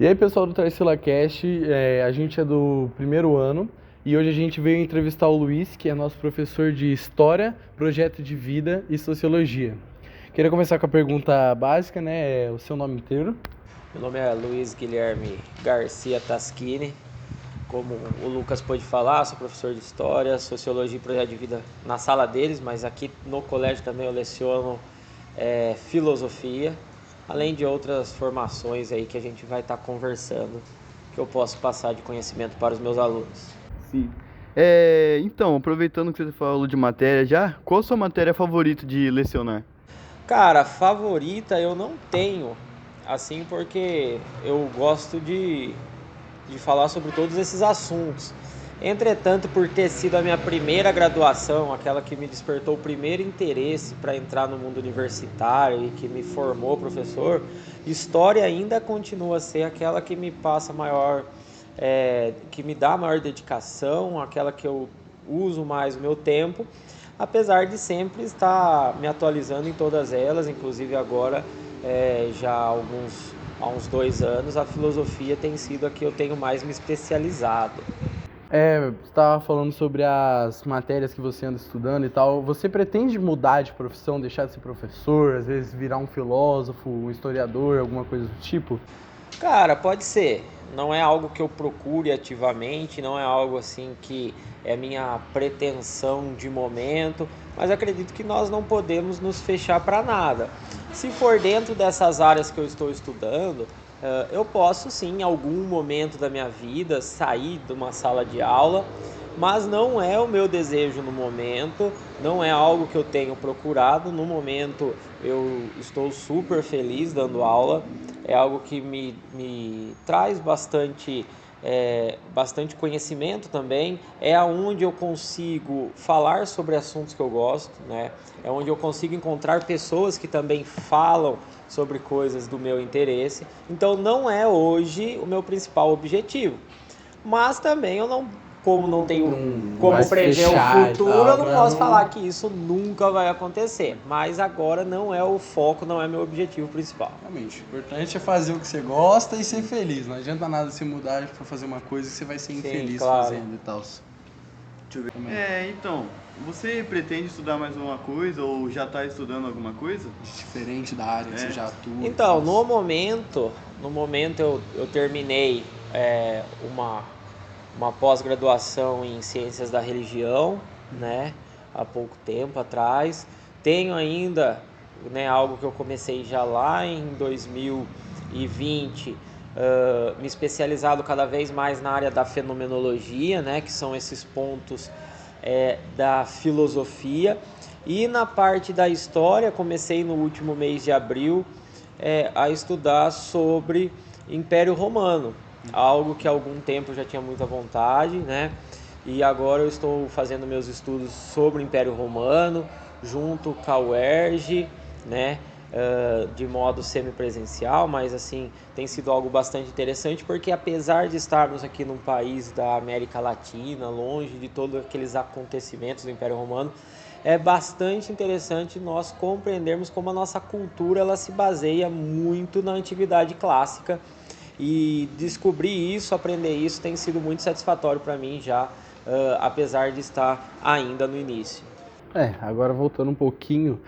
E aí, pessoal do Tarsila Cast, a gente é do primeiro ano e hoje a gente veio entrevistar o Luiz, que é nosso professor de História, Projeto de Vida e Sociologia. Queria começar com a pergunta básica, né? O seu nome inteiro? Meu nome é Luiz Guilherme Garcia Taschini. Como o Lucas pôde falar, sou professor de História, Sociologia e Projeto de Vida na sala deles, mas aqui no colégio também eu leciono Filosofia, além de outras formações aí que a gente vai estar conversando, que eu posso passar de conhecimento para os meus alunos. Sim. Então, aproveitando que você falou de matéria já, qual a sua matéria favorita de lecionar? Cara, favorita eu não tenho, assim, porque eu gosto de falar sobre todos esses assuntos. Entretanto, por ter sido a minha primeira graduação, aquela que me despertou o primeiro interesse para entrar no mundo universitário e que me formou professor, história ainda continua a ser aquela que me passa maior, que me dá maior dedicação, aquela que eu uso mais o meu tempo, apesar de sempre estar me atualizando em todas elas, inclusive agora já há uns 2 anos, a filosofia tem sido a que eu tenho mais me especializado. Você estava falando sobre as matérias que você anda estudando e tal. Você pretende mudar de profissão, deixar de ser professor, às vezes virar um filósofo, um historiador, alguma coisa do tipo? Cara, pode ser. Não é algo que eu procure ativamente, não é algo assim que é minha pretensão de momento, mas acredito que nós não podemos nos fechar para nada. Se for dentro dessas áreas que eu estou estudando, eu posso sim, em algum momento da minha vida, sair de uma sala de aula, mas não é o meu desejo no momento, não é algo que eu tenho procurado. No momento eu estou super feliz dando aula, é algo que me traz bastante conhecimento também, é onde eu consigo falar sobre assuntos que eu gosto, né? É onde eu consigo encontrar pessoas que também falam sobre coisas do meu interesse. Então não é hoje o meu principal objetivo, mas também eu não, como não tenho como prever o futuro, eu não posso falar que isso nunca vai acontecer, mas agora não é o foco, não é meu objetivo principal. Realmente, o importante é fazer o que você gosta e ser feliz. Não adianta nada se mudar para fazer uma coisa que você vai ser infeliz fazendo e tal. Deixa eu ver. Então, você pretende estudar mais alguma coisa ou já está estudando alguma coisa? Diferente da área que você já atua. Então, no momento eu terminei uma pós-graduação em Ciências da Religião, né, há pouco tempo atrás. Tenho ainda, né, algo que eu comecei já lá em 2020, me especializado cada vez mais na área da fenomenologia, né, que são esses pontos da filosofia. E na parte da história, comecei no último mês de abril a estudar sobre Império Romano, algo que há algum tempo eu já tinha muita vontade, né? E agora eu estou fazendo meus estudos sobre o Império Romano, junto com a UERJ, né? De modo semipresencial, mas assim, tem sido algo bastante interessante, porque apesar de estarmos aqui num país da América Latina, longe de todos aqueles acontecimentos do Império Romano, é bastante interessante nós compreendermos como a nossa cultura ela se baseia muito na antiguidade clássica, e descobrir isso, aprender isso, tem sido muito satisfatório para mim já, apesar de estar ainda no início. Agora voltando um pouquinho,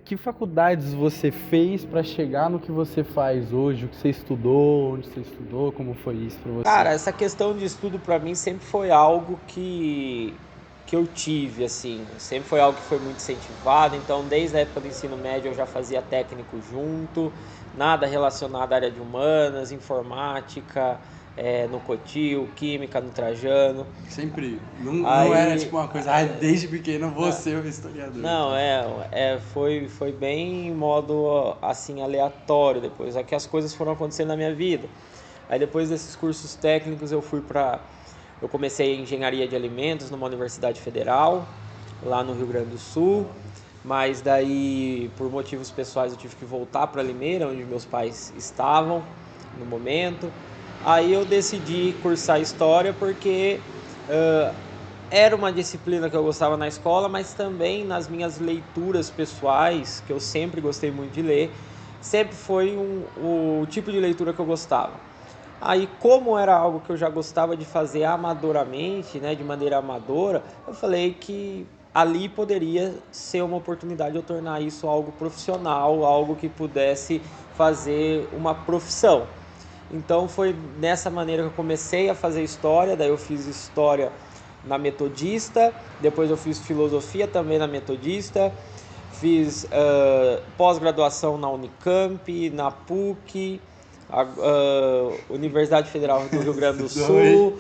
que faculdades você fez para chegar no que você faz hoje? O que você estudou, onde você estudou, como foi isso para você? Cara, essa questão de estudo para mim sempre foi algo que eu tive, assim, sempre foi algo que foi muito incentivado. Então, desde a época do ensino médio eu já fazia técnico junto, nada relacionado à área de humanas, informática, no Cotil, química no Trajano. Sempre, não era tipo uma coisa, desde pequeno vou ser o historiador. Não, foi bem em modo assim aleatório depois, é que as coisas foram acontecendo na minha vida. Aí depois desses cursos técnicos eu comecei engenharia de alimentos numa universidade federal, lá no Rio Grande do Sul, mas daí por motivos pessoais eu tive que voltar para Limeira, onde meus pais estavam no momento. Aí eu decidi cursar História porque era uma disciplina que eu gostava na escola, mas também nas minhas leituras pessoais, que eu sempre gostei muito de ler, sempre foi o tipo de leitura que eu gostava. Aí, como era algo que eu já gostava de fazer amadoramente, né, de maneira amadora, eu falei que ali poderia ser uma oportunidade de eu tornar isso algo profissional, algo que pudesse fazer uma profissão. Então foi nessa maneira que eu comecei a fazer história, daí eu fiz história na Metodista, depois eu fiz filosofia também na Metodista, fiz pós-graduação na Unicamp, na PUC, Universidade Federal do Rio Grande do Sul,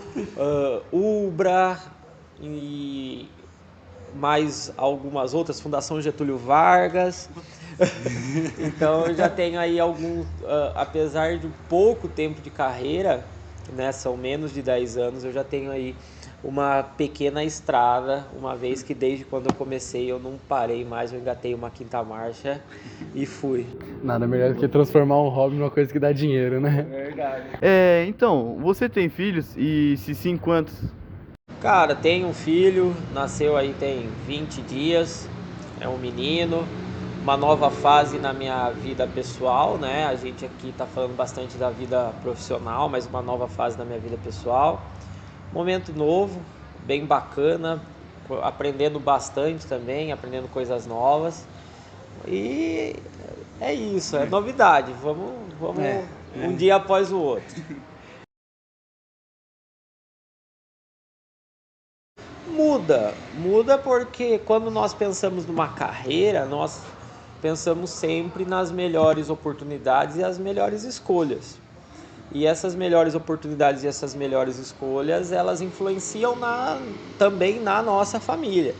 UBRA e mais algumas outras, Fundação Getúlio Vargas. Então eu já tenho aí apesar de pouco tempo de carreira, né, são menos de 10 anos, eu já tenho aí uma pequena estrada, uma vez que desde quando eu comecei eu não parei mais, eu engatei uma quinta marcha e fui. Nada melhor do que transformar um hobby numa coisa que dá dinheiro, né? Verdade. Então, você tem filhos? E se sim, quantos? Cara, tenho um filho, nasceu aí tem 20 dias, é um menino, uma nova fase na minha vida pessoal, né? A gente aqui tá falando bastante da vida profissional, mas uma nova fase na minha vida pessoal. Momento novo, bem bacana, aprendendo bastante também, aprendendo coisas novas. E é isso, é novidade. Vamos um dia após o outro. Muda porque quando nós pensamos numa carreira, nós pensamos sempre nas melhores oportunidades e as melhores escolhas. E essas melhores oportunidades e essas melhores escolhas, elas influenciam também na nossa família.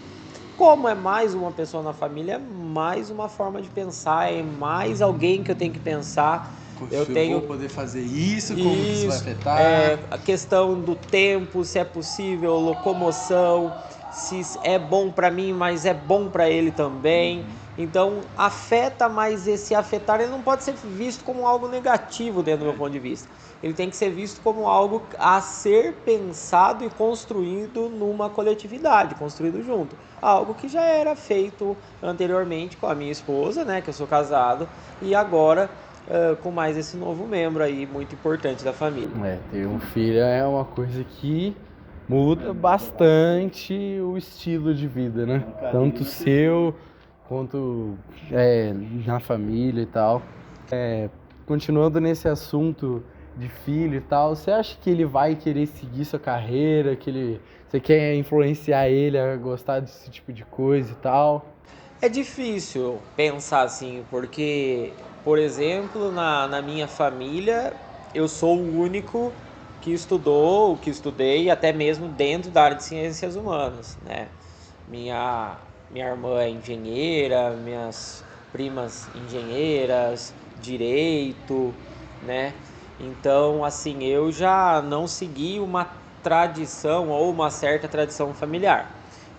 Como é mais uma pessoa na família, é mais uma forma de pensar, é mais alguém que eu tenho que pensar. Eu vou poder fazer isso, como isso vai afetar? A questão do tempo, se é possível, locomoção, se é bom para mim, mas é bom para ele também. Então, afeta, mas esse afetar ele não pode ser visto como algo negativo dentro do meu ponto de vista. Ele tem que ser visto como algo a ser pensado e construído numa coletividade, construído junto. Algo que já era feito anteriormente com a minha esposa, né, que eu sou casado, e agora com mais esse novo membro aí, muito importante da família. Ter um filho é uma coisa que muda bastante o estilo de vida, né? Tanto seu quanto na família e tal. Continuando nesse assunto de filho e tal, você acha que ele vai querer seguir sua carreira, você quer influenciar ele a gostar desse tipo de coisa e tal? É difícil pensar assim, porque, por exemplo, na minha família, eu sou o único que estudei, até mesmo dentro da área de ciências humanas, né? Minha irmã é engenheira, minhas primas engenheiras, direito, né? Então, assim, eu já não segui uma tradição ou uma certa tradição familiar.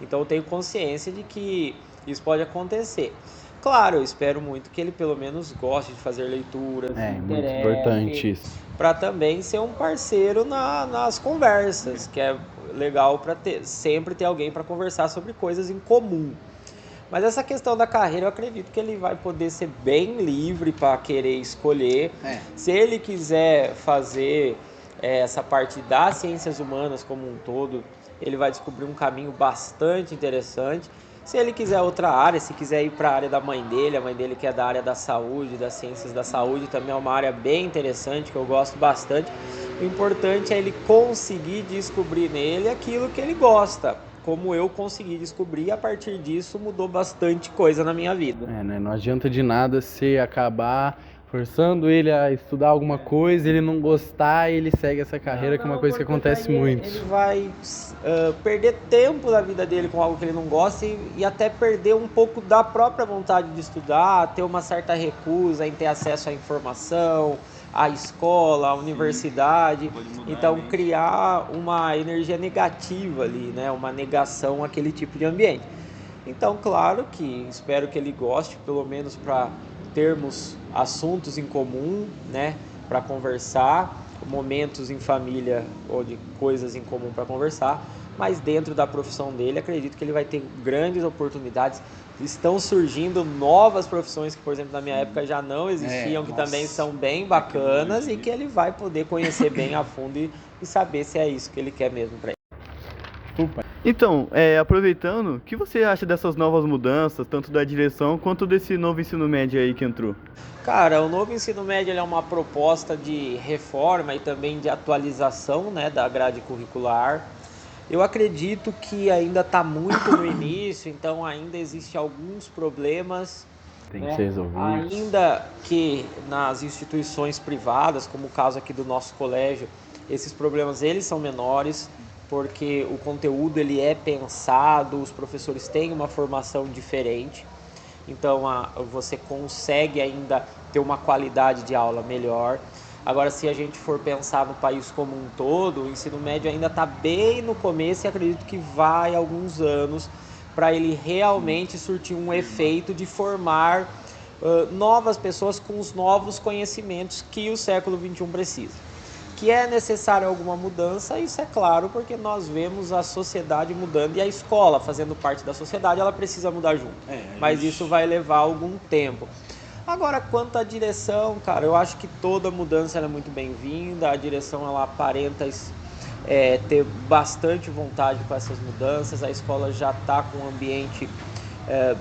Então, eu tenho consciência de que isso pode acontecer. Claro, eu espero muito que ele pelo menos goste de fazer leituras, muito importante isso. para também ser um parceiro nas conversas, que é legal para sempre ter alguém para conversar sobre coisas em comum. Mas essa questão da carreira, eu acredito que ele vai poder ser bem livre para querer escolher. Se ele quiser fazer essa parte das ciências humanas como um todo, ele vai descobrir um caminho bastante interessante. Se ele quiser outra área, se quiser ir para a área da mãe dele, a mãe dele que é da área da saúde, das ciências da saúde, também é uma área bem interessante, que eu gosto bastante. O importante é ele conseguir descobrir nele aquilo que ele gosta, como eu consegui descobrir, e a partir disso mudou bastante coisa na minha vida. Não adianta de nada você acabar forçando ele a estudar alguma coisa, ele não gostar e ele segue essa carreira, que é uma coisa que acontece muito. Ele vai perder tempo da vida dele com algo que ele não gosta e até perder um pouco da própria vontade de estudar, ter uma certa recusa em ter acesso à informação, à escola, à universidade. Então criar uma energia negativa ali, né? Uma negação àquele tipo de ambiente. Então, claro que espero que ele goste, pelo menos para termos assuntos em comum, né, para conversar, momentos em família ou de coisas em comum para conversar, mas dentro da profissão dele, acredito que ele vai ter grandes oportunidades, estão surgindo novas profissões que, por exemplo, na minha época já não existiam, que também são bem bacanas e que ele vai poder conhecer bem a fundo e saber se é isso que ele quer mesmo para ele. Então, aproveitando, o que você acha dessas novas mudanças, tanto da direção quanto desse novo ensino médio aí que entrou? Cara, o novo ensino médio ele é uma proposta de reforma e também de atualização, né, da grade curricular. Eu acredito que ainda está muito no início, então ainda existem alguns problemas. Tem que ser resolvido. Ainda que nas instituições privadas, como o caso aqui do nosso colégio, esses problemas eles são menores, porque o conteúdo ele é pensado, os professores têm uma formação diferente, então você consegue ainda ter uma qualidade de aula melhor. Agora, se a gente for pensar no país como um todo, o ensino médio ainda está bem no começo e acredito que vai alguns anos para ele realmente surtir um efeito de formar novas pessoas com os novos conhecimentos que o século XXI precisa. Que é necessário alguma mudança, isso é claro, porque nós vemos a sociedade mudando e a escola, fazendo parte da sociedade, ela precisa mudar junto. Mas isso vai levar algum tempo. Agora, quanto à direção, cara, eu acho que toda mudança é muito bem-vinda, a direção ela aparenta ter bastante vontade com essas mudanças, a escola já está com um ambiente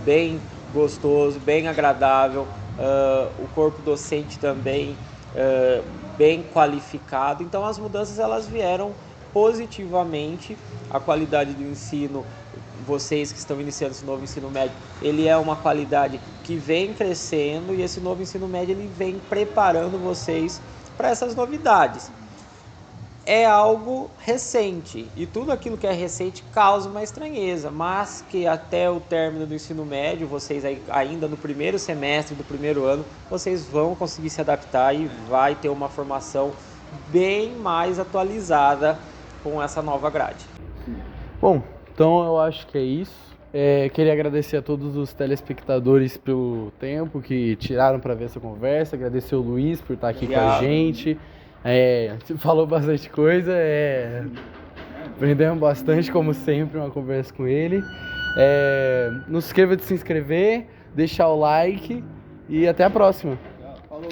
bem gostoso, bem agradável, o corpo docente também bem qualificado, então as mudanças elas vieram positivamente, a qualidade do ensino, vocês que estão iniciando esse novo ensino médio, ele é uma qualidade que vem crescendo e esse novo ensino médio ele vem preparando vocês para essas novidades. É algo recente e tudo aquilo que é recente causa uma estranheza, mas que até o término do ensino médio, vocês ainda no primeiro semestre do primeiro ano, vocês vão conseguir se adaptar e vai ter uma formação bem mais atualizada com essa nova grade. Bom, então eu acho que é isso. Queria agradecer a todos os telespectadores pelo tempo que tiraram para ver essa conversa, agradecer o Luiz por estar aqui com a gente. Falou bastante coisa, aprendemos bastante, como sempre, uma conversa com ele. Não se esqueça de se inscrever, deixar o like e até a próxima. Falou.